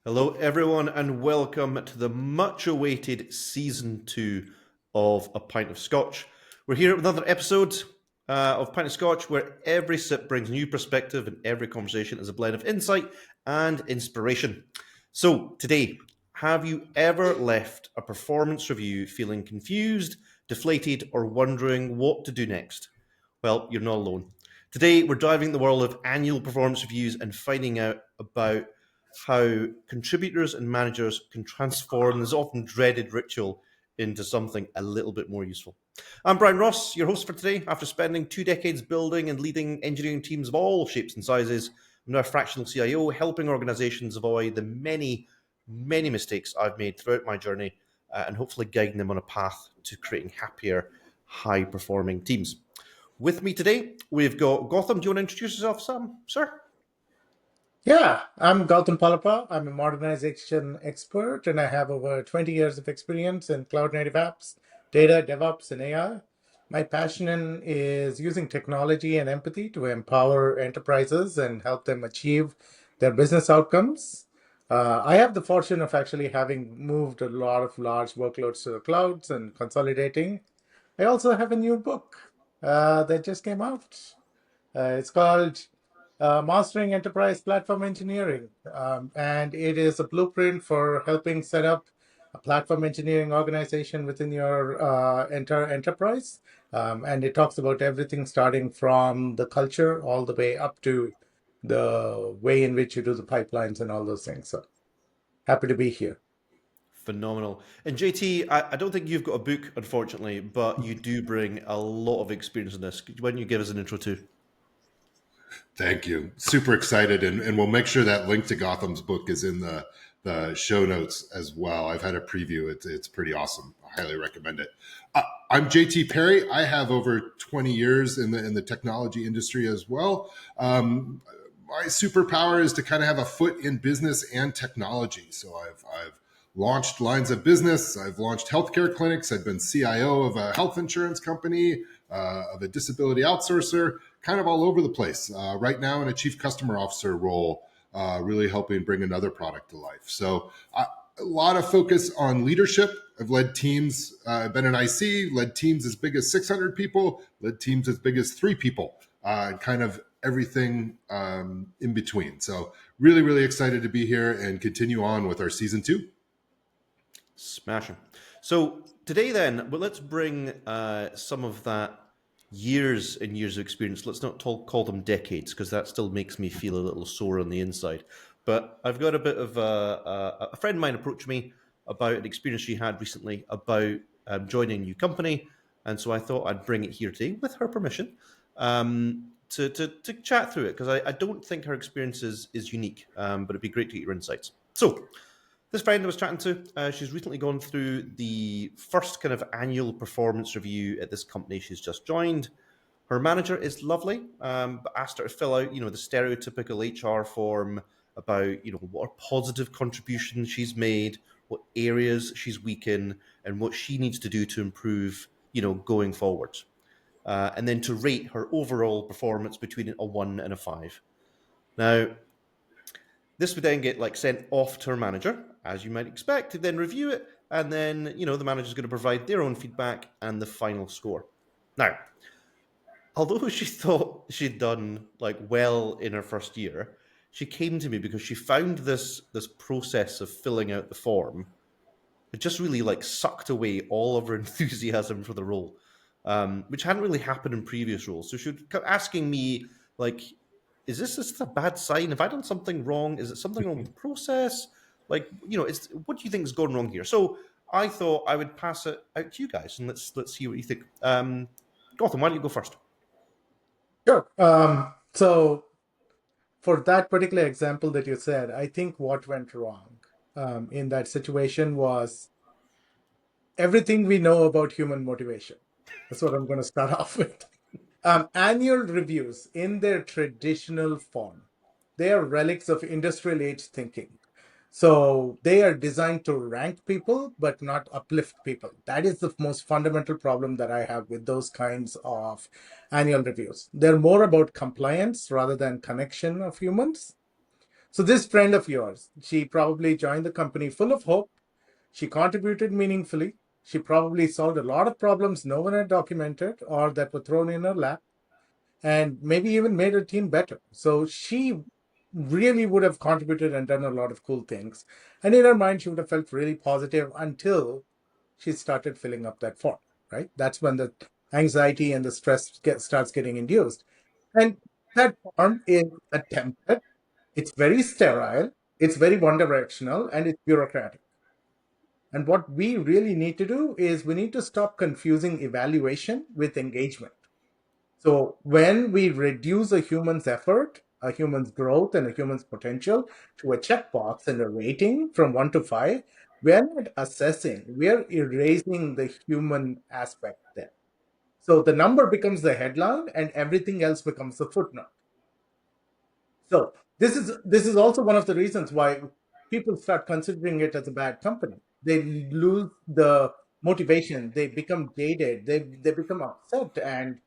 Hello, everyone, and welcome to the much awaited season 2 of A Pint of Scotch. We're here with another episode of Pint of Scotch where every sip brings new perspective and every conversation is a blend of insight and inspiration. So, today, have you ever left a performance review feeling confused, deflated, or wondering what to do next? Well, you're not alone. Today, we're diving into the world of annual performance reviews and finding out about how contributors and managers can transform this often dreaded ritual into something a little bit more useful. I'm Brian Ross, your host for today. After spending 2 decades building and leading engineering teams of all shapes and sizes, I'm now a fractional CIO, helping organizations avoid the many mistakes I've made throughout my journey and hopefully guiding them on a path to creating happier, high performing teams. With me today, we've got Gotham. Do you want to introduce yourself, Sam, sir? Yeah, I'm Gautam Palapa. I'm a modernization expert, and I have over 20 years of experience in cloud native apps, data, DevOps, and AI. My passion is using technology and empathy to empower enterprises and help them achieve their business outcomes. I have the fortune of actually having moved a lot of large workloads to the clouds and consolidating. I also have a new book that just came out. It's called Mastering Enterprise Platform Engineering, and it is a blueprint for helping set up a platform engineering organization within your entire enterprise. And it talks about everything starting from the culture all the way up to the way in which you do the pipelines and all those things. So happy to be here. Phenomenal. And JT, I don't think you've got a book, unfortunately, but you do bring a lot of experience in this. Why don't you give us an intro too? Thank you. Super excited. And we'll make sure that link to Gotham's book is in the show notes as well. I've had a preview. It's pretty awesome. I highly recommend it. I'm JT Perry. I have over 20 years in the technology industry as well. My superpower is to kind of have a foot in business and technology. So I've launched lines of business. I've launched healthcare clinics. I've been CIO of a health insurance company, of a disability outsourcer, kind of all over the place. Right now in a chief customer officer role, really helping bring another product to life. So a lot of focus on leadership. I've led teams, I've been an IC, led teams as big as 600 people, led teams as big as 3 people, kind of everything in between. So really excited to be here and continue on with our season 2. Smashing. So today, then, well, let's bring some of that years and years of experience. Let's not call them decades, because that still makes me feel a little sore on the inside. But I've got a bit of a friend of mine approached me about an experience she had recently about joining a new company, and so I thought I'd bring it here today with her permission to chat through it, because I don't think her experience is unique, but it'd be great to get your insights. So this friend I was chatting to, she's recently gone through the first kind of annual performance review at this company she's just joined. Her manager is lovely, but asked her to fill out, the stereotypical HR form about, what are positive contributions she's made, what areas she's weak in, and what she needs to do to improve, going forward. And then to rate her overall performance between a 1 and a 5. Now, this would then get sent off to her manager, as you might expect, to then review it, and then the manager's going to provide their own feedback and the final score. Now, although she thought she'd done well in her first year, she came to me because she found this process of filling out the form. It just really sucked away all of her enthusiasm for the role, which hadn't really happened in previous roles. So she was asking me is this just a bad sign? Have I done something wrong? Is it something wrong with the process? What do you think is going wrong here? So I thought I would pass it out to you guys, and let's see what you think. Gotham, why don't you go first? Sure. So for that particular example that you said, I think what went wrong in that situation was everything we know about human motivation. That's what I'm going to start off with. Annual reviews in their traditional form, they are relics of industrial age thinking. So they are designed to rank people, but not uplift people. That is the most fundamental problem that I have with those kinds of annual reviews. They're more about compliance rather than connection of humans. So this friend of yours, she probably joined the company full of hope. She contributed meaningfully. She probably solved a lot of problems no one had documented or that were thrown in her lap, and maybe even made her team better. So she really would have contributed and done a lot of cool things. And in her mind, she would have felt really positive until she started filling up that form, right? That's when the anxiety and the stress starts getting induced. And that form is a template. It's very sterile, it's very one directional, and it's bureaucratic. And what we really need to do is we need to stop confusing evaluation with engagement. So when we reduce a human's effort, a human's growth, and a human's potential to a checkbox and a rating from 1 to 5, we're not assessing, we're erasing the human aspect there. So the number becomes the headline and everything else becomes the footnote. So this is also one of the reasons why people start considering it as a bad company. They lose the motivation, they become jaded, they become upset, and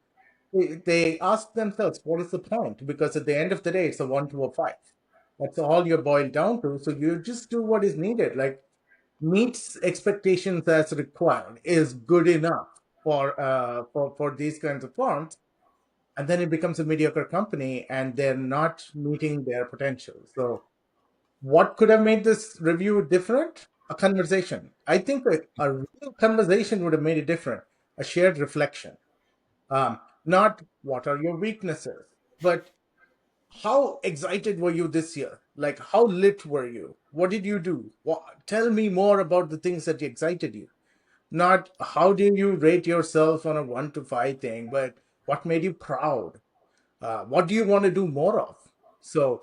they ask themselves, what is the point? Because at the end of the day, it's a 1 to 5. That's all you're boiled down to. So you just do what is needed. Like meets expectations as required is good enough for these kinds of firms, and then it becomes a mediocre company, and they're not meeting their potential. So what could have made this review different? A conversation. I think that a real conversation would have made it different. A shared reflection. Not what are your weaknesses, but how excited were you this year? Like, how lit were you? What did you do? Tell me more about the things that excited you. Not how do you rate yourself on a 1 to 5 thing, but what made you proud? What do you want to do more of? So,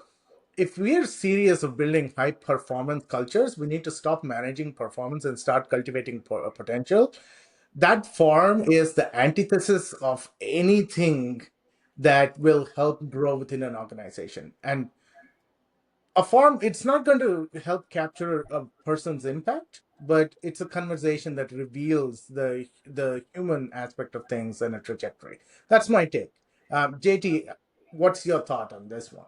if we are serious of building high performance cultures, we need to stop managing performance and start cultivating potential. That form is the antithesis of anything that will help grow within an organization. And a form, it's not going to help capture a person's impact, but it's a conversation that reveals the human aspect of things and a trajectory. That's my take. JT, what's your thought on this one?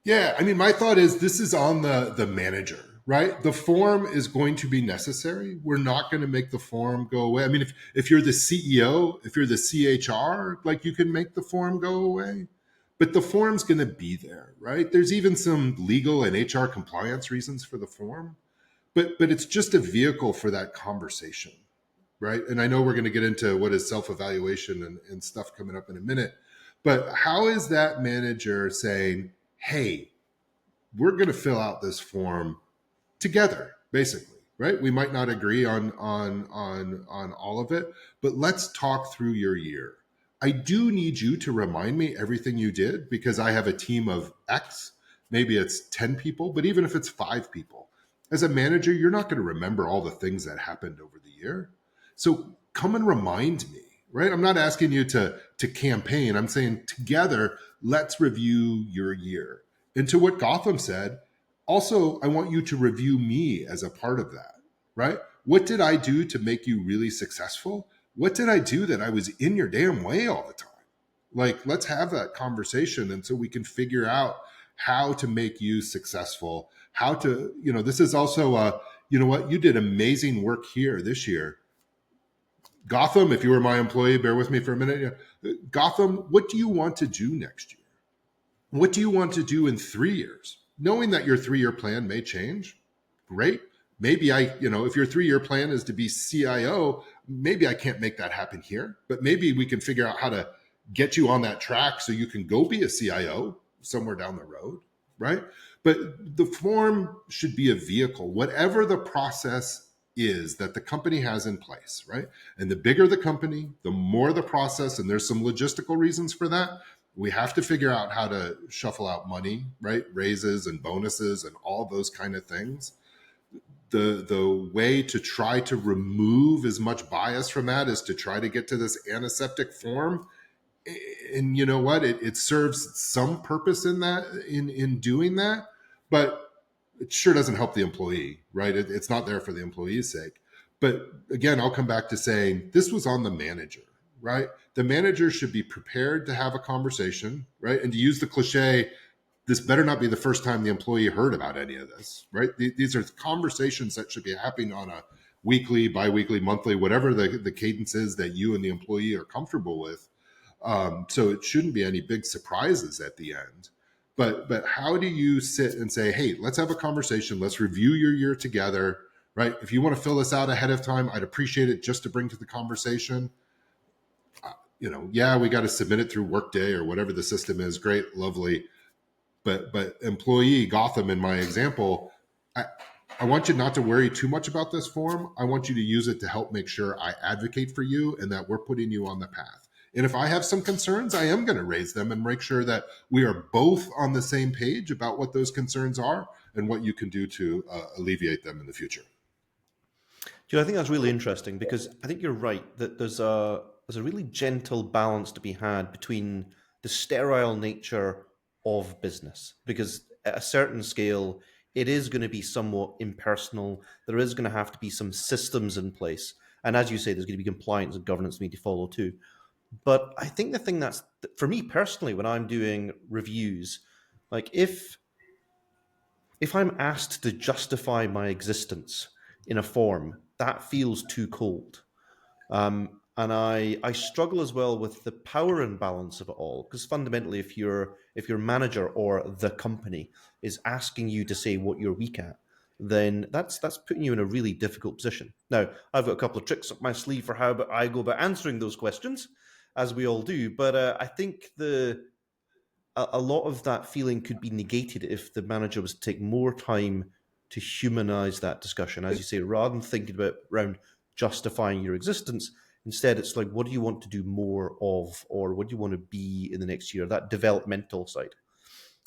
Yeah, I mean, my thought is this is on the manager, right? The form is going to be necessary. We're not going to make the form go away. I mean, if you're the CEO, if you're the CHR, like you can make the form go away, but the form's going to be there, right? There's even some legal and HR compliance reasons for the form, but it's just a vehicle for that conversation, right? And I know we're going to get into what is self-evaluation and stuff coming up in a minute, but how is that manager saying, hey, we're going to fill out this form together, basically, right? We might not agree on all of it, but let's talk through your year. I do need you to remind me everything you did because I have a team of X. Maybe it's 10 people, but even if it's 5 people, as a manager, you're not going to remember all the things that happened over the year. So come and remind me, right? I'm not asking you to campaign. I'm saying together, let's review your year. And to what Gotham said, also, I want you to review me as a part of that, right? What did I do to make you really successful? What did I do that I was in your damn way all the time? Like, let's have that conversation. And so we can figure out how to make you successful, how to, this is also, you know what, you did amazing work here this year. Gotham, if you were my employee, bear with me for a minute. Gotham, what do you want to do next year? What do you want to do in 3 years? Knowing that your 3-year plan may change, great. Maybe if your 3-year plan is to be CIO, maybe I can't make that happen here, but maybe we can figure out how to get you on that track so you can go be a CIO somewhere down the road, right? But the form should be a vehicle, whatever the process is that the company has in place, right? And the bigger the company, the more the process, and there's some logistical reasons for that. We have to figure out how to shuffle out money, right? Raises and bonuses and all those kind of things. The way to try to remove as much bias from that is to try to get to this antiseptic form. And you know what? It serves some purpose in that, in doing that, but it sure doesn't help the employee, right? It's not there for the employee's sake. But again, I'll come back to saying this was on the manager, right? The manager should be prepared to have a conversation, right? And to use the cliche, this better not be the first time the employee heard about any of this, right? These are conversations that should be happening on a weekly, biweekly, monthly, whatever the cadence is that you and the employee are comfortable with. So it shouldn't be any big surprises at the end. But how do you sit and say, hey, let's have a conversation. Let's review your year together, right? If you want to fill this out ahead of time, I'd appreciate it just to bring to the conversation. Yeah, we got to submit it through Workday or whatever the system is. Great, lovely. But employee Gotham, in my example, I want you not to worry too much about this form. I want you to use it to help make sure I advocate for you and that we're putting you on the path. And if I have some concerns, I am going to raise them and make sure that we are both on the same page about what those concerns are and what you can do to alleviate them in the future. I think that's really interesting, because I think you're right that there's a really gentle balance to be had between the sterile nature of business, because at a certain scale, it is going to be somewhat impersonal. There is going to have to be some systems in place. And as you say, there's going to be compliance and governance we need to follow too. But I think the thing that's, for me personally, when I'm doing reviews, like if I'm asked to justify my existence in a form, that feels too cold. And I struggle as well with the power imbalance of it all, because fundamentally, if your manager or the company is asking you to say what you're weak at, then that's putting you in a really difficult position. Now, I've got a couple of tricks up my sleeve for how I go about answering those questions, as we all do. But I think a lot of that feeling could be negated if the manager was to take more time to humanize that discussion, as you say, rather than thinking about around justifying your existence. Instead, it's like, what do you want to do more of, or what do you want to be in the next year? That developmental side.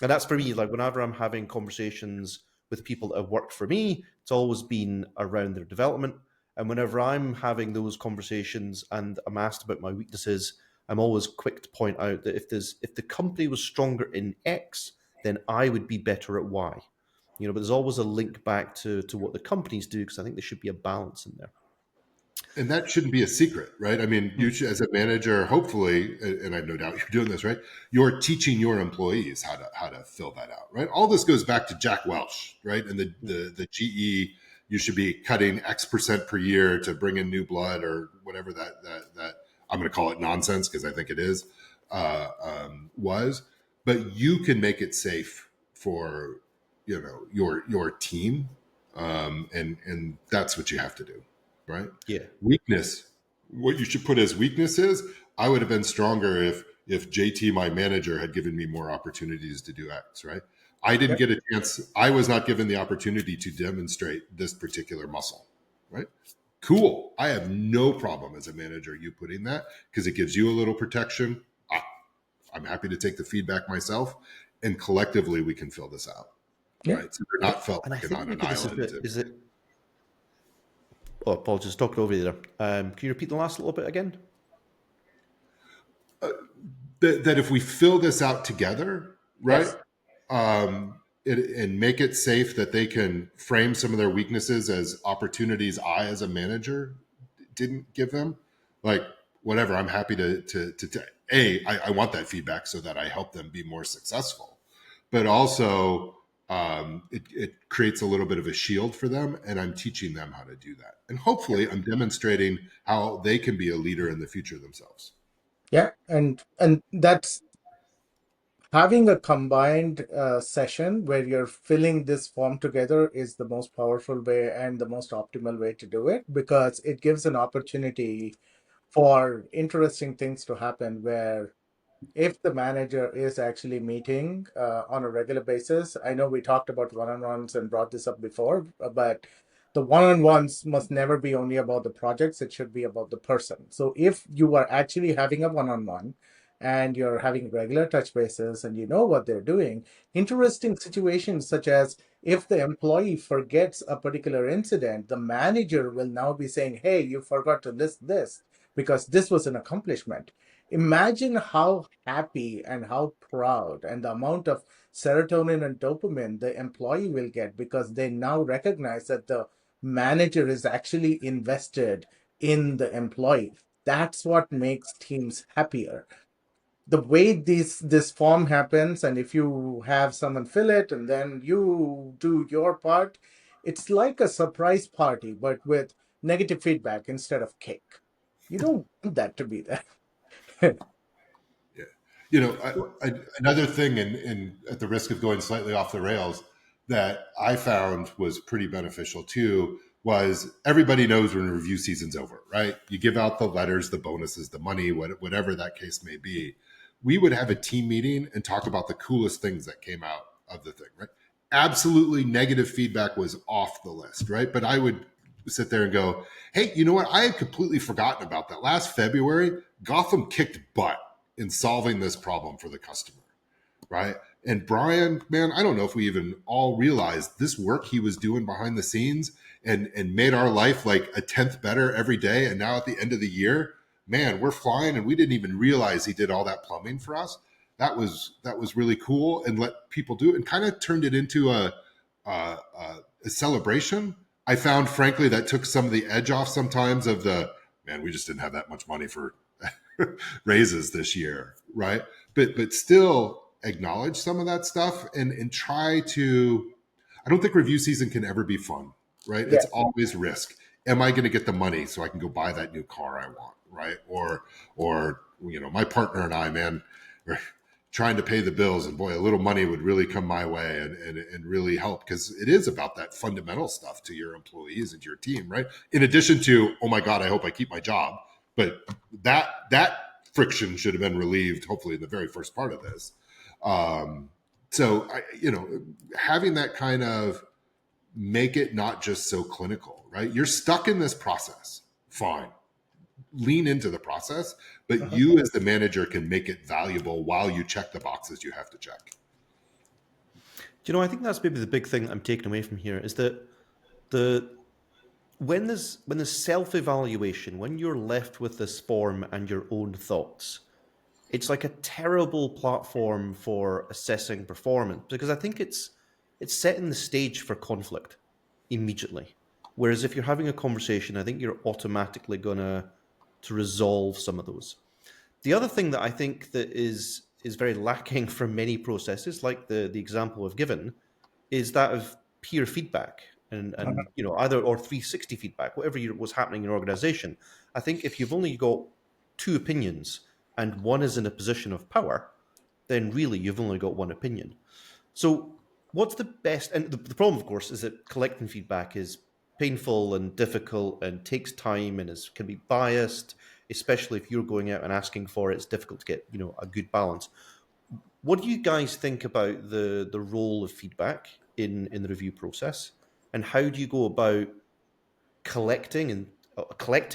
And that's for me, like whenever I'm having conversations with people that have worked for me, it's always been around their development. And whenever I'm having those conversations and I'm asked about my weaknesses, I'm always quick to point out that if the company was stronger in X, then I would be better at Y. But there's always a link back to what the companies do, because I think there should be a balance in there. And that shouldn't be a secret, right? I mean, you should, as a manager, hopefully, and I have no doubt you're doing this, right? You're teaching your employees how to fill that out, right? All this goes back to Jack Welch, right? And the GE, you should be cutting X% per year to bring in new blood or whatever that I'm going to call it nonsense, because I think it is, was. But you can make it safe for your team, and that's what you have to do. Right? Yeah. Weakness. What you should put as weakness is, I would have been stronger if JT, my manager, had given me more opportunities to do X, right? I didn't get a chance. I was not given the opportunity to demonstrate this particular muscle, right? Cool. I have no problem as a manager you putting that, because it gives you a little protection. I'm happy to take the feedback myself, and collectively we can fill this out. Yeah. Right? So they're not felt And like I think on an maybe this island. is it. Oh, Paul, just talking over you there. Can you repeat the last little bit again? That if we fill this out together, right, yes. And make it safe that they can frame some of their weaknesses as opportunities I, as a manager, didn't give them, like whatever. I'm happy I want that feedback so that I help them be more successful, but also it creates a little bit of a shield for them, and I'm teaching them how to do that. And hopefully I'm demonstrating how they can be a leader in the future themselves. Yeah, and that's having a combined session where you're filling this form together is the most powerful way and the most optimal way to do it, because it gives an opportunity for interesting things to happen, where if the manager is actually meeting on a regular basis. I know we talked about one-on-ones and brought this up before, but the one-on-ones must never be only about the projects. It should be about the person. So if you are actually having a one-on-one and you're having regular touch bases and you know what they're doing, interesting situations such as if the employee forgets a particular incident, the manager will now be saying, hey, you forgot to list this because this was an accomplishment. Imagine how happy and how proud and the amount of serotonin and dopamine the employee will get, because they now recognize that the manager is actually invested in the employee. That's what makes teams happier. the way this form happens, and if you have someone fill it and then you do your part, it's like a surprise party, but with negative feedback instead of cake. You don't want that to be there. Yeah. You know, another thing, at the risk of going slightly off the rails, that I found was pretty beneficial too, was everybody knows when review season's over, right? You give out the letters, the bonuses, the money, whatever that case may be. We would have a team meeting and talk about the coolest things that came out of the thing, right? Absolutely negative feedback was off the list, right? But I would sit there and go, hey, you know what? I had completely forgotten about that. Last February, Gotham kicked butt in solving this problem for the customer, right? And Brian, man, I don't know if we even all realized this work he was doing behind the scenes and made our life like a tenth better every day. And now at the end of the year, man, we're flying, and we didn't even realize he did all that plumbing for us. That was really cool, and let people do it, and kind of turned it into a celebration. I found, frankly, that took some of the edge off sometimes of the, man, we just didn't have that much money for raises this year, right? But still acknowledge some of that stuff, and try to. I don't think review season can ever be fun, right? Yeah. It's always risk. Am I going to get the money so I can go buy that new car I want, right? Or you know, my partner and I, man, we're trying to pay the bills, and boy, a little money would really come my way and really help, because it is about that fundamental stuff to your employees and your team, right? In addition to, oh my God, I hope I keep my job. But that friction should have been relieved, hopefully, in the very first part of this. So, having that kind of make it not just so clinical, right? You're stuck in this process. Fine. Lean into the process, but you as the manager can make it valuable while you check the boxes you have to check. Do you know, I think that's maybe the big thing that I'm taking away from here is that when there's self-evaluation, when you're left with this form and your own thoughts, it's like a terrible platform for assessing performance, because I think it's setting the stage for conflict immediately. Whereas if you're having a conversation, I think you're automatically gonna to resolve some of those. The other thing that I think that is very lacking from many processes, like the example I've given, is that of peer feedback and you know, either or 360 feedback, whatever was happening in your organization. I think if you've only got two opinions and one is in a position of power, then really you've only got one opinion. So what's the best? And the problem, of course, is that collecting feedback is painful and difficult and takes time and can be biased, especially if you're going out and asking for it. It's difficult to get, you know, a good balance. What do you guys think about the role of feedback in the review process, and how do you go about collecting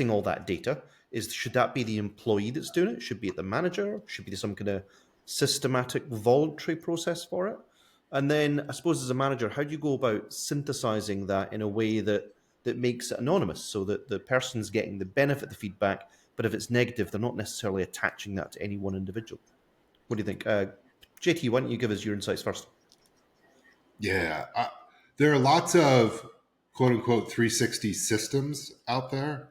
all that data? Should that be the employee that's doing it? Should be it the manager? Should be some kind of systematic voluntary process for it? And then I suppose as a manager, how do you go about synthesizing that in a way that makes it anonymous, so that the person's getting the benefit of the feedback, but if it's negative, they're not necessarily attaching that to any one individual? What do you think? JT, why don't you give us your insights first? Yeah. There are lots of quote unquote 360 systems out there,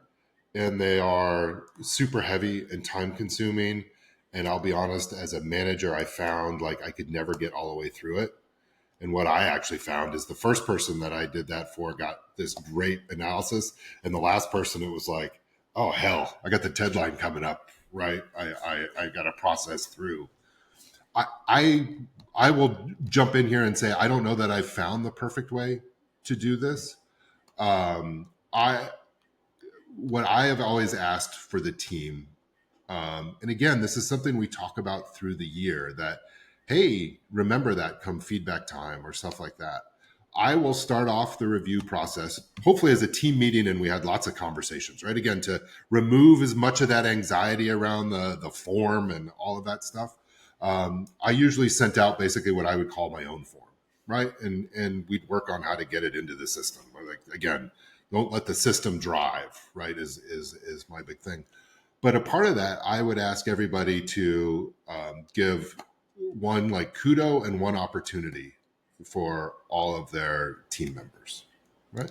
and they are super heavy and time consuming. And I'll be honest, as a manager, I found like I could never get all the way through it. And what I actually found is the first person that I did that for got this great analysis. And the last person, it was like, oh, hell, I got the deadline coming up, right? I got to process through. I will jump in here and say, I don't know that I've found the perfect way to do this. I What I have always asked for the team, and again, this is something we talk about through the year, that, hey, remember that come feedback time or stuff like that. I will start off the review process, hopefully as a team meeting, and we had lots of conversations, right? Again, to remove as much of that anxiety around the form and all of that stuff. I usually sent out basically what I would call my own form, right? And we'd work on how to get it into the system. Like, again, don't let the system drive, right? Is my big thing. But a part of that, I would ask everybody to give one like kudo and one opportunity for all of their team members, right?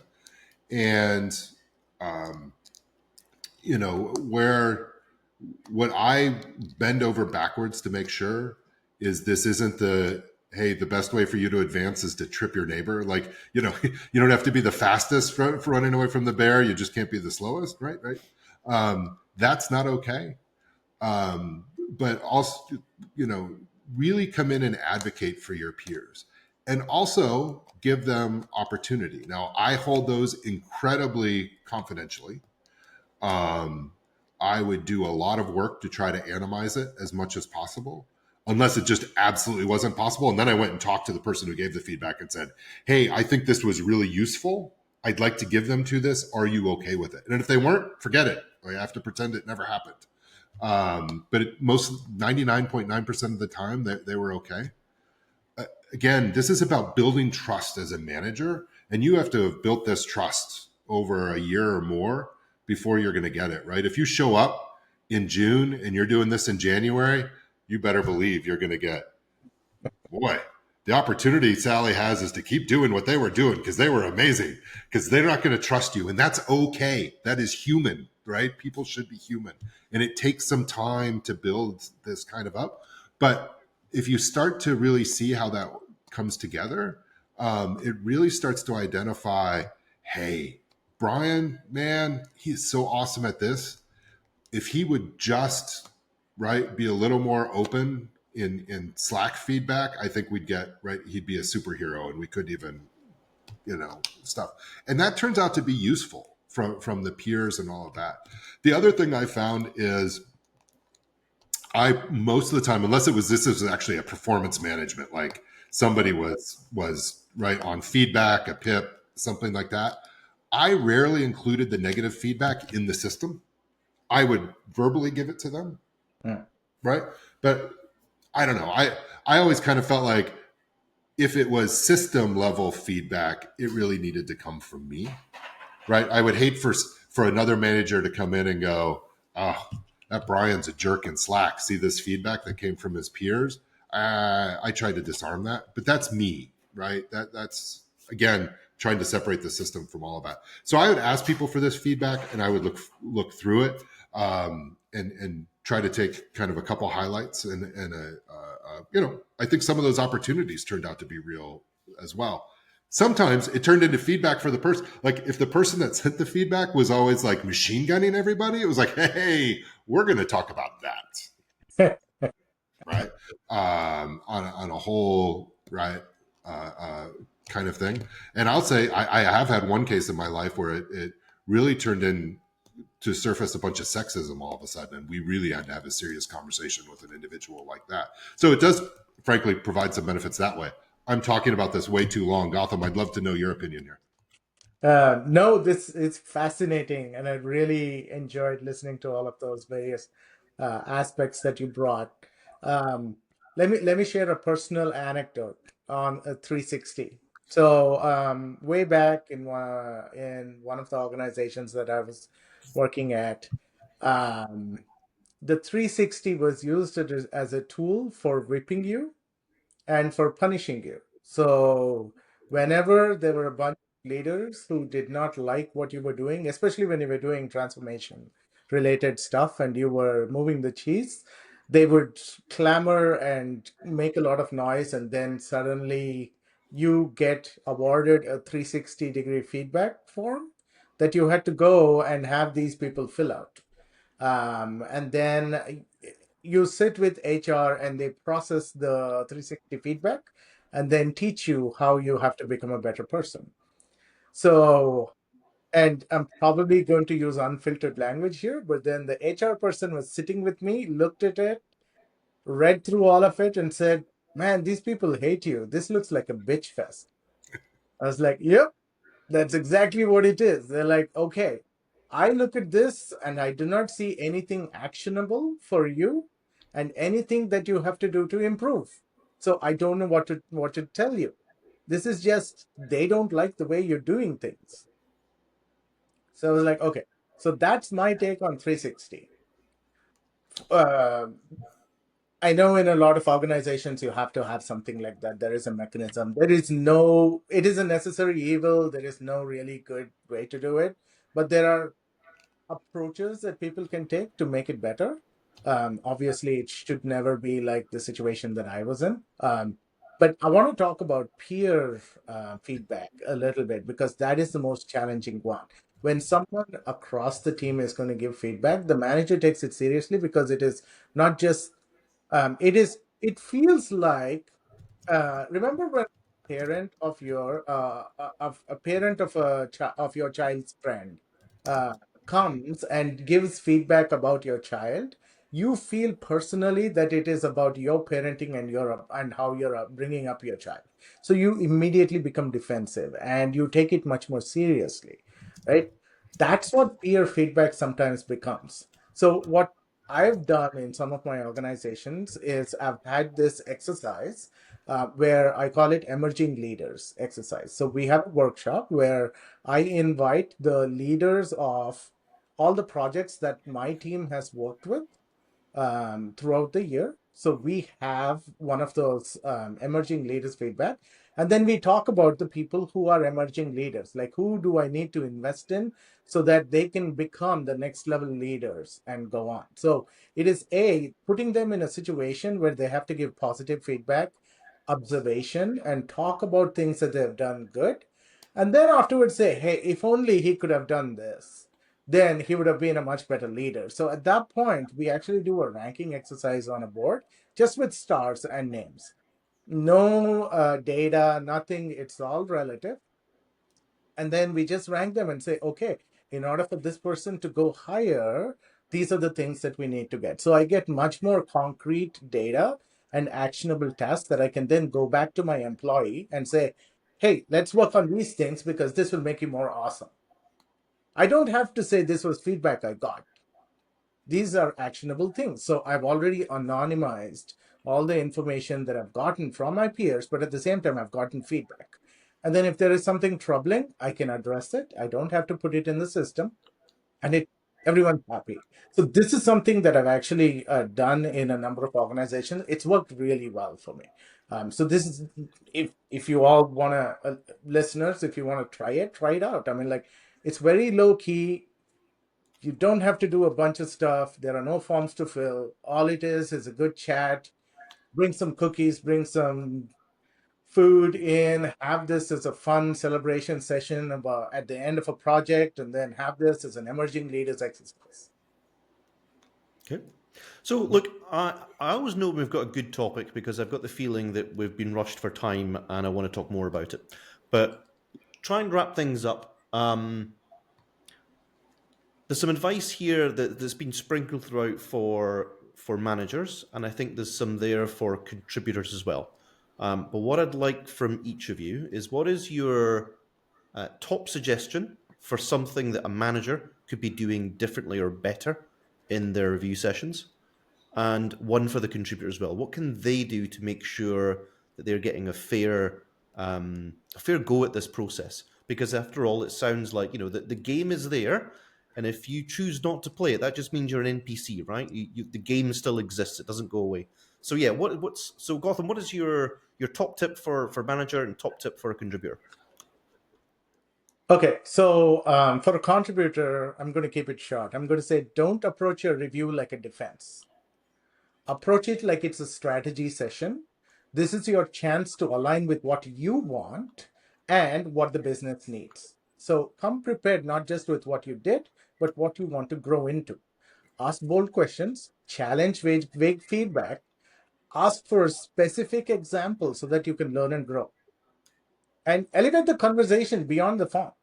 And where what I bend over backwards to make sure is this isn't the, hey, the best way for you to advance is to trip your neighbor. Like, you know, you don't have to be the fastest for running away from the bear. You just can't be the slowest, right? Right. That's not okay. But also, you know, really come in and advocate for your peers and also give them opportunity. Now, I hold those incredibly confidentially. Um, I would do a lot of work to try to anonymize it as much as possible, unless it just absolutely wasn't possible. And then I went and talked to the person who gave the feedback and said, hey, I think this was really useful. I'd like to give them to this. Are you okay with it? And if they weren't, forget it. I have to pretend it never happened. But most 99.9% of the time, they were okay. Again, this is about building trust as a manager, and you have to have built this trust over a year or more before you're going to get it, right? If you show up in June and you're doing this in January, you better believe you're going to get, boy, the opportunity Sally has is to keep doing what they were doing because they were amazing, because they're not going to trust you. And that's okay. That is human, right? People should be human. And it takes some time to build this kind of up. But if you start to really see how that comes together, it really starts to identify, hey, Brian, man, he's so awesome at this. If he would just be a little more open in Slack feedback, I think we'd get he'd be a superhero, and we could even stuff. And that turns out to be useful from the peers and all of that. The other thing I found is I most of the time, unless this is actually a performance management, like somebody was right on feedback, a PIP, something like that, I rarely included the negative feedback in the system. I would verbally give it to them, right? But I don't know. I always kind of felt like if it was system level feedback, it really needed to come from me, right? I would hate for another manager to come in and go, oh, that Brian's a jerk in Slack. See this feedback that came from his peers? I tried to disarm that, but that's me, right? That's again trying to separate the system from all of that. So I would ask people for this feedback, and I would look through it and try to take kind of a couple highlights and I think some of those opportunities turned out to be real as well. Sometimes it turned into feedback for the person. Like if the person that sent the feedback was always like machine gunning everybody, it was like, hey, we're going to talk about that, right? On a whole, right, kind of thing. And I'll say I have had one case in my life where it really turned in to surface a bunch of sexism all of a sudden, and we really had to have a serious conversation with an individual like that. So it does, frankly, provide some benefits that way. I'm talking about this way too long. Gotham, I'd love to know your opinion here. No, this is fascinating, and I really enjoyed listening to all of those various aspects that you brought. Let me share a personal anecdote on a 360. So way back in one of the organizations that I was working at, the 360 was used as a tool for whipping you and for punishing you. So whenever there were a bunch of leaders who did not like what you were doing, especially when you were doing transformation related stuff and you were moving the cheese, they would clamor and make a lot of noise, and then suddenly you get awarded a 360-degree feedback form that you had to go and have these people fill out. And then you sit with HR and they process the 360 feedback and then teach you how you have to become a better person. So, and I'm probably going to use unfiltered language here, but then the HR person was sitting with me, looked at it, read through all of it, and said, man, these people hate you. This looks like a bitch fest. I was like, yep, that's exactly what it is. They're like, okay, I look at this and I do not see anything actionable for you and anything that you have to do to improve. So I don't know what to tell you. This is just they don't like the way you're doing things. So I was like, okay. So that's my take on 360. I know in a lot of organizations you have to have something like that. There is a mechanism. It is a necessary evil. There is no really good way to do it. But there are approaches that people can take to make it better. Obviously, it should never be like the situation that I was in. But I want to talk about peer feedback a little bit because that is the most challenging one. When someone across the team is going to give feedback, the manager takes it seriously because it is not just it feels like remember when a parent of a parent of of your child's friend uh, comes and gives feedback about your child, you feel personally that it is about your parenting and how you're bringing up your child. So you immediately become defensive and you take it much more seriously, right? That's what peer feedback sometimes becomes. So what I've done in some of my organizations is I've had this exercise where I call it emerging leaders exercise. So we have a workshop where I invite the leaders of all the projects that my team has worked with throughout the year. So we have one of those emerging leaders feedback. And then we talk about the people who are emerging leaders, like who do I need to invest in so that they can become the next level leaders and go on. So it is putting them in a situation where they have to give positive feedback, observation, and talk about things that they've done good. And then afterwards say, hey, if only he could have done this, then he would have been a much better leader. So at that point, we actually do a ranking exercise on a board just with stars and names. No data, nothing. It's all relative. And then we just rank them and say, okay, in order for this person to go higher, these are the things that we need to get. So I get much more concrete data and actionable tasks that I can then go back to my employee and say, hey, let's work on these things because this will make you more awesome. I don't have to say this was feedback I got. These are actionable things. So I've already anonymized all the information that I've gotten from my peers, but at the same time, I've gotten feedback. And then if there is something troubling, I can address it. I don't have to put it in the system, and everyone's happy. So this is something that I've actually done in a number of organizations. It's worked really well for me. So this is if you all want to listeners, if you want to try it out. I mean, like it's very low key. You don't have to do a bunch of stuff. There are no forms to fill. All it is a good chat. Bring some cookies, bring some food in, have this as a fun celebration session about at the end of a project, and then have this as an emerging leaders exercise. Okay. So, look, I always know we've got a good topic because I've got the feeling that we've been rushed for time and I want to talk more about it. But try and wrap things up. There's some advice here that's been sprinkled throughout for managers, and I think there's some there for contributors as well. But what I'd like from each of you is what is your top suggestion for something that a manager could be doing differently or better in their review sessions? And one for the contributor as well. What can they do to make sure that they're getting a fair go at this process? Because after all, it sounds like the game is there, and if you choose not to play it, that just means you're an NPC, right? The game still exists; it doesn't go away. So yeah, so Gotham? What is your top tip for manager and top tip for a contributor? Okay, so for a contributor, I'm going to keep it short. I'm going to say don't approach your review like a defense. Approach it like it's a strategy session. This is your chance to align with what you want and what the business needs. So come prepared not just with what you did, but what you want to grow into. Ask bold questions, challenge vague feedback, ask for specific examples so that you can learn and grow. And elevate the conversation beyond the form.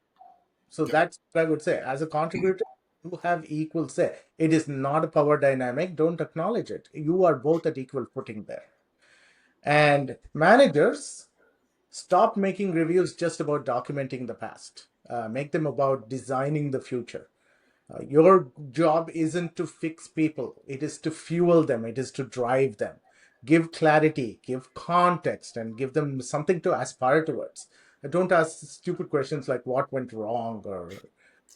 So Yep. that's what I would say. As a contributor, you have equal say. It is not a power dynamic. Don't acknowledge it. You are both at equal footing there. And managers, stop making reviews just about documenting the past. Make them about designing the future. Your job isn't to fix people, it is to fuel them, it is to drive them. Give clarity, give context, and give them something to aspire towards. Don't ask stupid questions like what went wrong or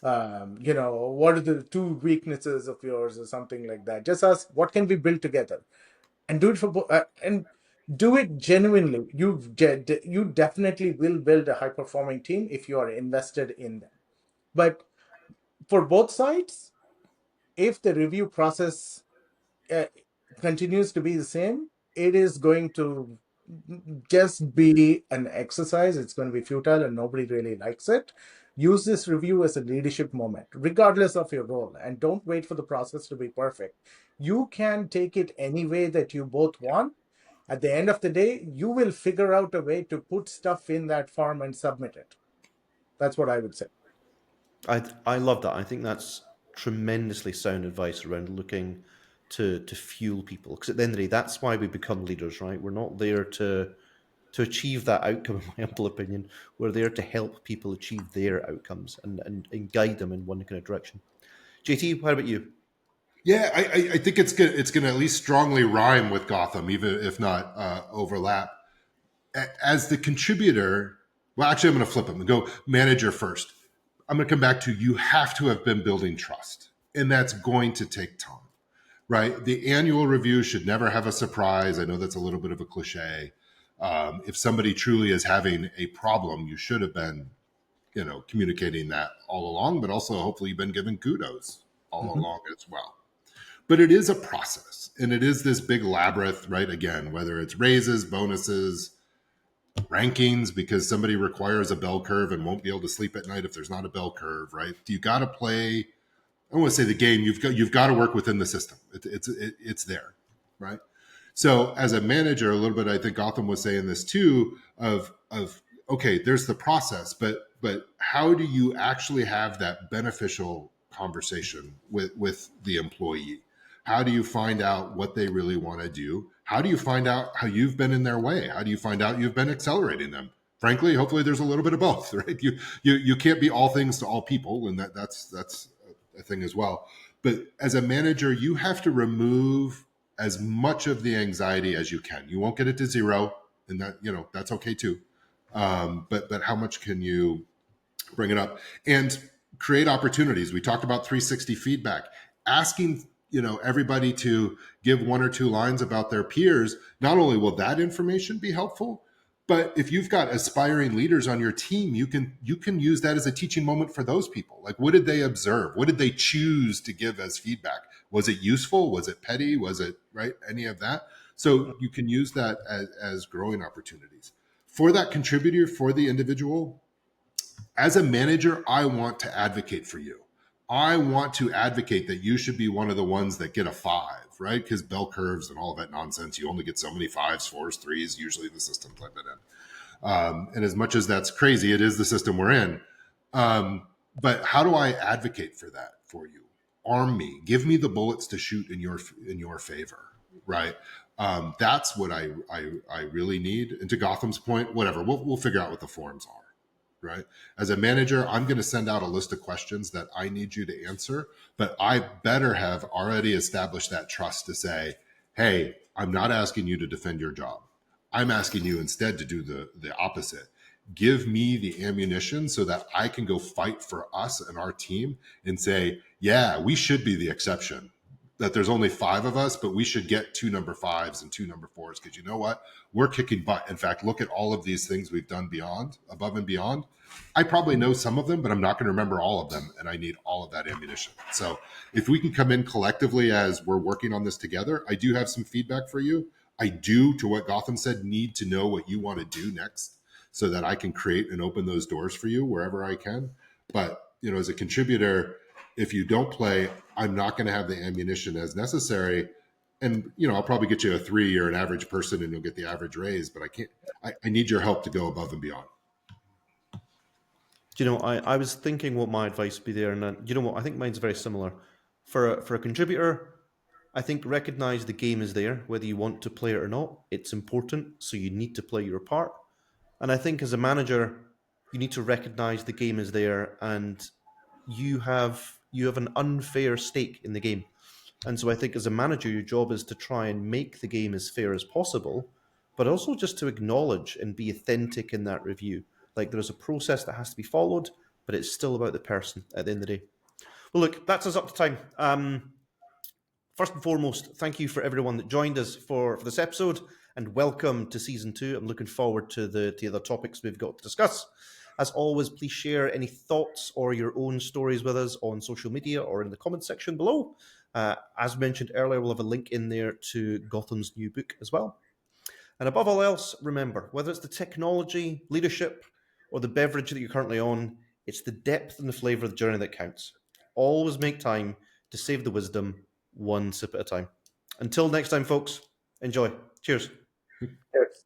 what are the two weaknesses of yours or something like that. Just ask what can we build together, and do it and do it genuinely. You definitely will build a high performing team if you are invested in them. But for both sides, if the review process continues to be the same, it is going to just be an exercise. It's going to be futile and nobody really likes it. Use this review as a leadership moment, regardless of your role, and don't wait for the process to be perfect. You can take it any way that you both want. At the end of the day, you will figure out a way to put stuff in that form and submit it. That's what I would say. I love that. I think that's tremendously sound advice around looking to fuel people. Because at the end of the day, that's why we become leaders, right? We're not there to achieve that outcome, in my humble opinion. We're there to help people achieve their outcomes and guide them in one kind of direction. JT, how about you? Yeah, I think it's good. It's going to at least strongly rhyme with Gotham, even if not overlap. As the contributor, well, actually, I'm going to flip them and go manager first. I'm going to come back to you have to have been building trust, and that's going to take time, right? The annual review should never have a surprise. I know that's a little bit of a cliche. If somebody truly is having a problem, you should have been, communicating that all along, but also hopefully you've been given kudos all along as well. But it is a process, and it is this big labyrinth, right? Again, whether it's raises, bonuses, rankings, because somebody requires a bell curve and won't be able to sleep at night if there's not a bell curve, right? You got to play. I don't want to say the game. You've got to work within the system. It's there, right? So as a manager, a little bit, I think Gotham was saying this too. Of okay, there's the process, but how do you actually have that beneficial conversation with the employee? How do you find out what they really want to do? How do you find out how you've been in their way? How do you find out you've been accelerating them? Frankly, hopefully there's a little bit of both, right? You can't be all things to all people, and that's a thing as well. But as a manager, you have to remove as much of the anxiety as you can. You won't get it to zero, and that's okay too. But how much can you bring it up and create opportunities? We talked about 360 feedback, asking everybody to give one or two lines about their peers. Not only will that information be helpful, but if you've got aspiring leaders on your team, you can use that as a teaching moment for those people. Like, what did they observe? What did they choose to give as feedback? Was it useful? Was it petty? Was it right? Any of that? So you can use that as growing opportunities for that contributor, for the individual. As a manager, I want to advocate for you. I want to advocate that you should be one of the ones that get a 5, right? Because bell curves and all of that nonsense, you only get so many 5s, 4s, 3s, usually in the systems I've been in. And as much as that's crazy, it is the system we're in. But how do I advocate for that for you? Arm me. Give me the bullets to shoot in your favor, right? That's what I really need. And to Gotham's point, whatever, we'll figure out what the forms are. Right? As a manager, I'm going to send out a list of questions that I need you to answer, but I better have already established that trust to say, hey, I'm not asking you to defend your job. I'm asking you instead to do the opposite. Give me the ammunition so that I can go fight for us and our team and say, yeah, we should be the exception. That there's only 5 of us, but we should get 2 number 5s and 2 number 4s. Because you know what? We're kicking butt. In fact, look at all of these things we've done above and beyond. I probably know some of them, but I'm not going to remember all of them. And I need all of that ammunition. So if we can come in collectively as we're working on this together, I do have some feedback for you. I do, to what Gotham said, need to know what you want to do next so that I can create and open those doors for you wherever I can. But, as a contributor, if you don't play, I'm not going to have the ammunition as necessary. And, I'll probably get you a 3. You're an average person and you'll get the average raise, but I need your help to go above and beyond. I was thinking what my advice would be there. And you know what? I think mine's very similar. For a contributor, I think recognize the game is there, whether you want to play it or not. It's important, so you need to play your part. And I think as a manager, you need to recognize the game is there and you have an unfair stake in the game. And so I think as a manager, your job is to try and make the game as fair as possible, but also just to acknowledge and be authentic in that review. Like, there's a process that has to be followed, but it's still about the person at the end of the day. Well, look, that's us up to time. First and foremost, thank you for everyone that joined us for this episode, and welcome to Season 2. I'm looking forward to the other topics we've got to discuss. As always, please share any thoughts or your own stories with us on social media or in the comments section below. As mentioned earlier, we'll have a link in there to Gotham's new book as well. And above all else, remember, whether it's the technology, leadership, or the beverage that you're currently on, it's the depth and the flavor of the journey that counts. Always make time to save the wisdom one sip at a time. Until next time, folks, enjoy. Cheers. Yes.